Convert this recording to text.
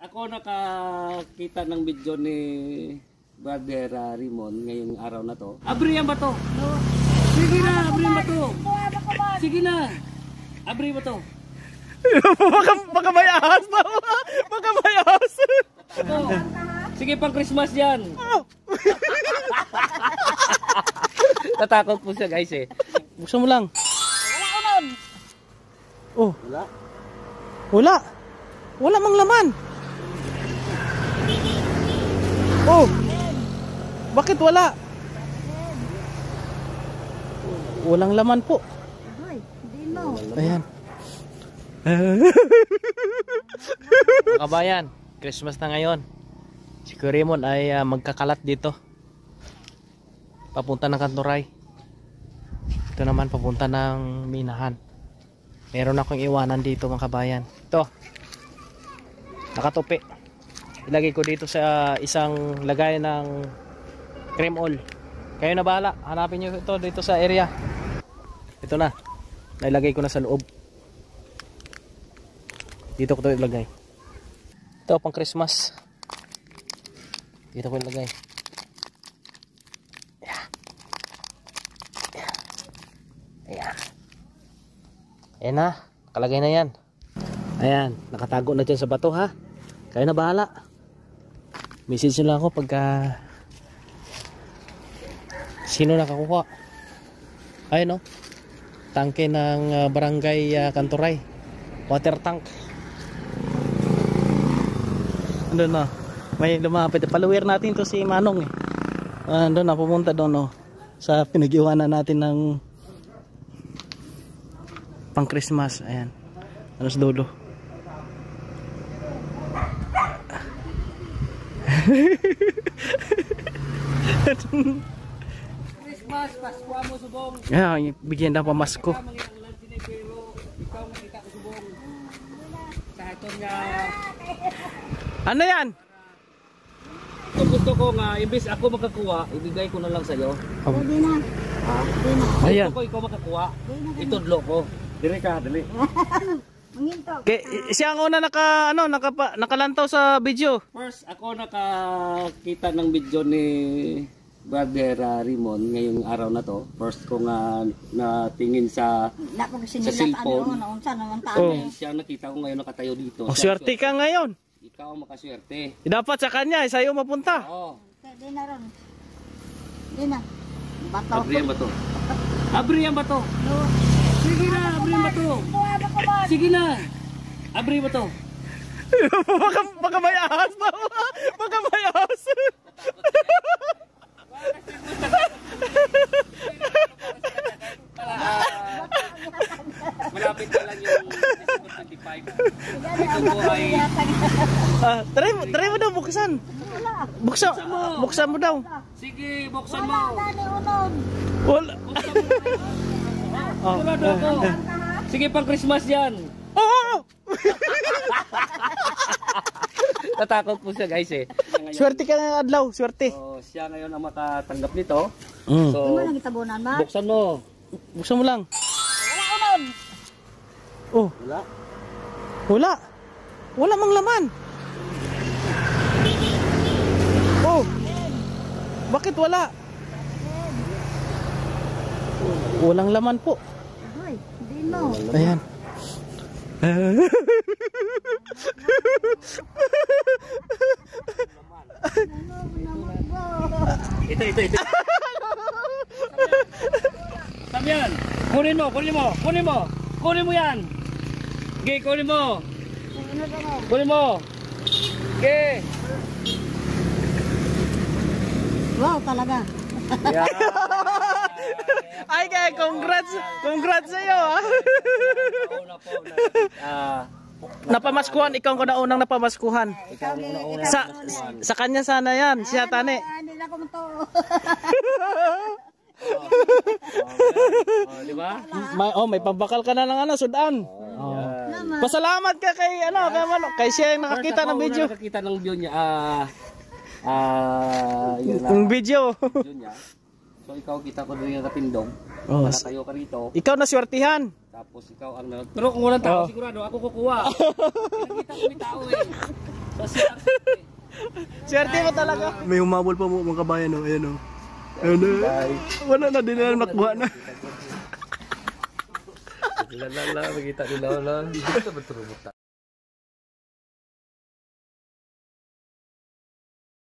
ako nakakita ng video ni Brother Raymond ngayong araw na to. Abrihan ba to? Sige na, abrihan ba to? Sige na, abrihan ba to? Baka may ahas pa. Baka may ahas. Sige, pang Christmas yan. Natakot po siya guys eh. Buksan mo lang. Wala unon. Oh. Wala. Wala. Wala mang laman. Oh. Bakit wala? Walang laman po. Hoy, hindi mo. Ayan. Kabayan, Christmas na ngayon. Si Kuya Raymond ay magkakalat dito. Papunta ng Kanturay. Ito naman papunta ng Minahan. Meron akong iwanan dito mga kabayan. Ito. Nakatupi. Ilagay ko dito sa isang lagay ng cream oil. Kayo na bahala. Hanapin nyo ito dito sa area. Ito na. Nailagay ko na sa loob. Dito ko ito ilagay. Ito pang Christmas. Dito ko ilagay. Ayan. Ayan na. Nakalagay na yan. Ayan. Nakatago na dyan sa bato ha. Kayo na bahala. Message nyo lang ako pagka sino nakakuha. Ayun o. Tangke ng barangay Kanturay. Water tank. Andun na. May lumapit. Follower natin to si Manong eh. Andun na. Pumunta doon o. Sa pinag-iwanan natin ng pang Christmas. Ayan. Alas Dodo. Christmas, Pasko mo subong. Ayan, bigyan na pamasko. Ikaw makita ko subong. Sa ito nga. Ano yan? Gusto ko nga, imbis ako makakuha, ibigay ko na lang sa'yo. Hindi na. Ha? Ayan. Gusto ko ikaw makakuha. Itudlo ko. Dili ka, dili. Manginto. Siya ang una nakalantaw sa video. First, ako nakakita ng video ni Brother Raymond ngayong araw na to. First ko nga natingin sa cellphone. Naunsa naman Oh. Siya nakita ko ngayon nakatayo dito. Oh, swerte ka ngayon. Ikaw ang makaswerte. Dapat sa kanya, sa'yo mapunta. Oo. Hindi na ron. Hindi na. Bataw. Abrihan ba to? Abrihan ba to? Sige na, abrihan ba to? Sige na. Abrihan ba to? Baka may ahas pa. Baka may ahas. Malapit na lang yung December 25. Ito po ay Try mo daw buksan. Buksan mo daw. sige, buksan mo. Wala. Buksan mo. Sigurado ako. Sige, pang Christmas yan. Oh! Natakot po siya guys eh. Swerte ka na adlaw, swerte. So, siya ngayon ang makatanggap nito. Mm. So, Ano nang itabunan ma? buksan mo. Buksan mo lang. Wala unon. Oh, Wala. wala. Wala mang laman. Oh. Bakit wala? Walang laman po. Hoy, hindi mo. Ayan. Ito. Sabi yan. Kunin mo yan. Okay, kunin mo. Kunin mo. Okay. Wow, talaga. Yeah. Ay, kaya congrats sa iyo. Una po. Napamaskuhan, ikaw ang naunang napamaskuhan. Sa kanya sana yan, siya tani. Hindi na ko to. Di ba? May pambakal ka na ng sudan. Pasalamat ka kay kay siya yung nakakita ng video. Nakakita ng video niya. Yun na. Yung video. Video niya. So ikaw kita ko doon yung katindong. Oh, Nakatayo ka rito. ikaw na swertihan. Tapos ikaw ang Pero kung walang tao, sigurado ako kukuha. Nakita ko may tao eh. Swerte mo talaga. May humabol pa mo mga kabayan, oh. Ayan, oh. Ayan, wala na din na nakuha na. Lala, makita nila wala. Dito ba turumot